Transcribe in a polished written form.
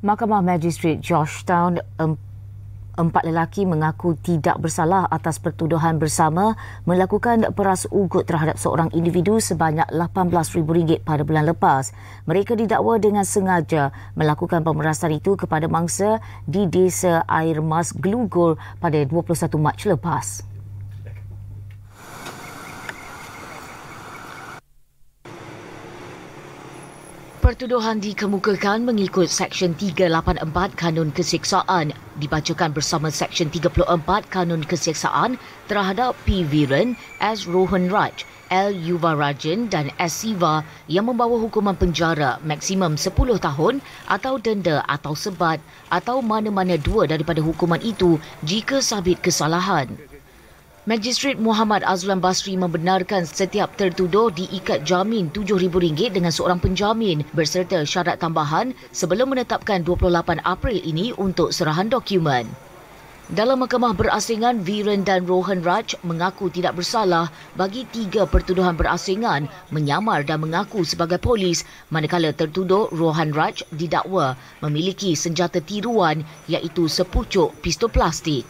Mahkamah Magistrate Georgetown, empat lelaki mengaku tidak bersalah atas pertuduhan bersama melakukan peras ugut terhadap seorang individu sebanyak RM18,000 pada bulan lepas. Mereka didakwa dengan sengaja melakukan pemerasan itu kepada mangsa di Desa Air Mas Gelugul pada 21 Mac lepas. Pertuduhan dikemukakan mengikut Seksyen 384 Kanun Keseksaan, dibacakan bersama Seksyen 34 Kanun Keseksaan terhadap P. Viren, S. Rohan Raj, L. Yuvarajan dan S. Siva yang membawa hukuman penjara maksimum 10 tahun atau denda atau sebat atau mana-mana dua daripada hukuman itu jika sabit kesalahan. Magistrate Muhammad Azlan Basri membenarkan setiap tertuduh diikat jamin RM7,000 dengan seorang penjamin berserta syarat tambahan sebelum menetapkan 28 April ini untuk serahan dokumen. Dalam mahkamah berasingan, Viren dan Rohan Raj mengaku tidak bersalah bagi 3 pertuduhan berasingan menyamar dan mengaku sebagai polis, manakala tertuduh Rohan Raj didakwa memiliki senjata tiruan iaitu sepucuk pistol plastik.